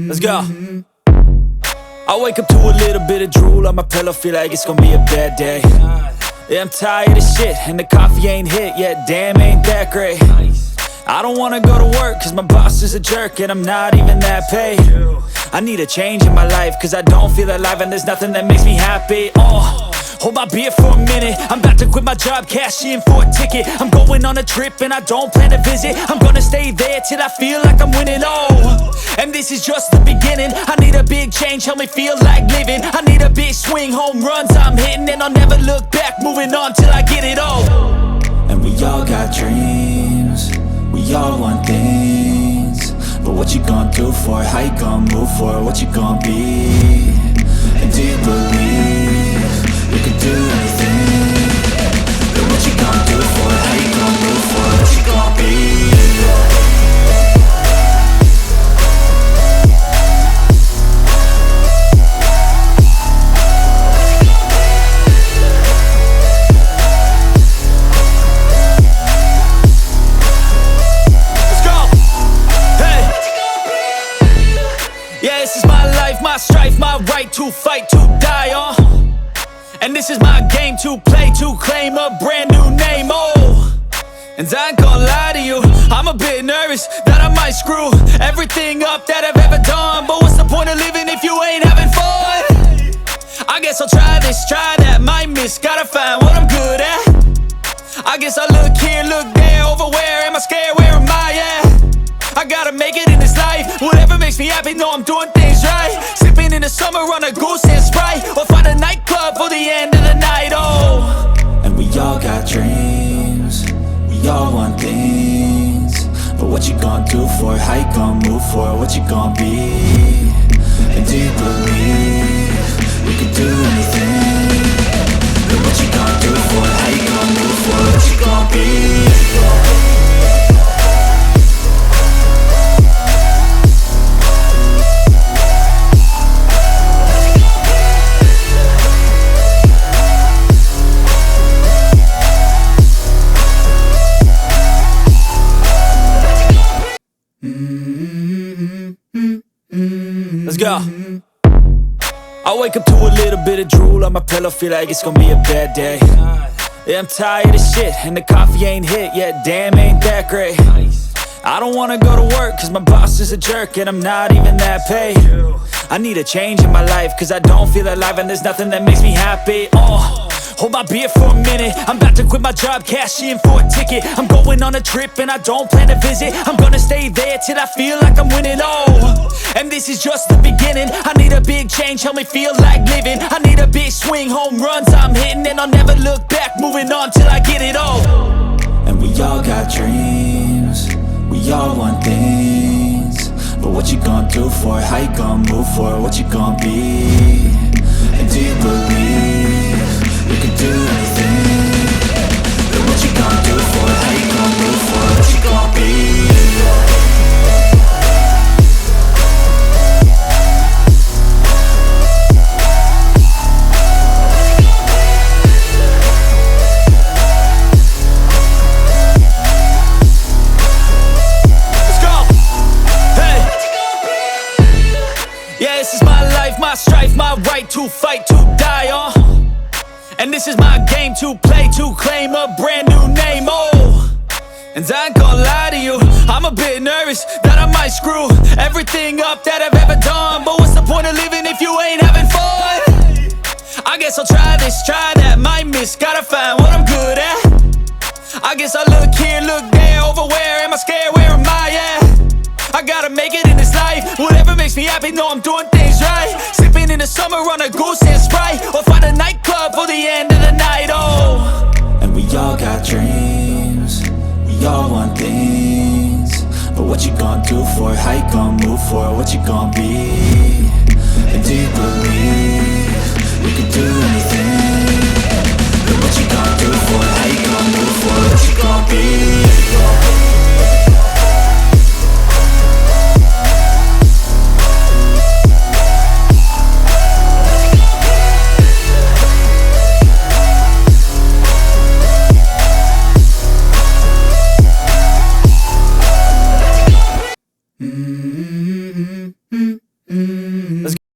Let's go. I wake up to a little bit of drool on my pillow, feel like it's gonna be a bad day. Yeah, I'm tired of shit, and the coffee ain't hit yet, damn, ain't that great. I don't wanna go to work, cause my boss is a jerk, and I'm not even that paid. I need a change in my life, cause I don't feel alive, and there's nothing that makes me happy. Hold my beer for a minute, I'm about to quit my job, cash in for a ticket. I'm going on a trip and I don't plan to visit. I'm gonna stay there till I feel like I'm winning, and this is just the beginning. I need a big change, help me feel like living. I need a big swing, home runs I'm hitting, and I'll never look back, moving on till I get it all. And we all got dreams, we all want things, but what you gonna do for it? How you gonna move for it? What you gonna be? And do you believe you can do anything? But what you gonna do for it? How you gonna move for it? What you gonna be? Let's go! Hey! Yeah, this is my life, my strife, my right to fight, to die on. And this is my game to play, to claim a brand new name, And I ain't gonna lie to you, I'm a bit nervous that I might screw everything up that I've ever done. But what's the point of living if you ain't having fun? I guess I'll try this, try that, might miss, gotta find what I'm good at. I guess I look here, look there, over where am I scared, where am I at? I gotta make it in this life, whatever makes me happy, know I'm doing things right. Sipping in the summer on a goose and Sprite, or find a nightclub for the end of the night, And we all got dreams, we all want things, but what you gonna do for it? How you gonna move for it? What you gonna be? And do you believe you can do anything? But what you gonna do for it? How you gonna move for it? What you gonna be? Let's go. I wake up to a little bit of drool on my pillow, feel like it's gonna be a bad day. Yeah, I'm tired of shit, and the coffee ain't hit yet, damn, ain't that great. I don't wanna go to work, cause my boss is a jerk, and I'm not even that paid. I need a change in my life, cause I don't feel alive, and there's nothing that makes me happy. Hold my beer for a minute, I'm about to quit my job, cash in for a ticket. I'm going on a trip and I don't plan to visit. I'm gonna stay there till I feel like I'm winning, and this is just the beginning. I need a big change, help me feel like living. I need a big swing, home runs I'm hitting, and I'll never look back, moving on till I get it all. And we all got dreams, we all want things, but what you gonna do for it? How you gonna move for it? What you gonna be? And do you believe you can do anything? But what you gonna do for it? How you gonna move for it? What you gonna be? Let's go! Hey! Yeah, this is my life, my strife, my right to fight, to die on. And this is my game to play, to claim a brand new name, And I ain't gonna lie to you, I'm a bit nervous that I might screw everything up that I've ever done. But what's the point of living if you ain't having fun? I guess I'll try this, try that, might miss, gotta find what I'm good at. I guess I look here, look there, over where am I scared, where am I at? I gotta make it in this life, whatever makes me happy, know I'm doing things right. Sipping in the summer on a goose and Sprite, or find a nightclub for the end of the night, And we all got dreams, we all want things, but what you gonna do for it? How you gonna move for it? What you gonna be? And do you believe you can do anything? But what you gonna do for it? How you gonna move for it? What you gonna be? Let's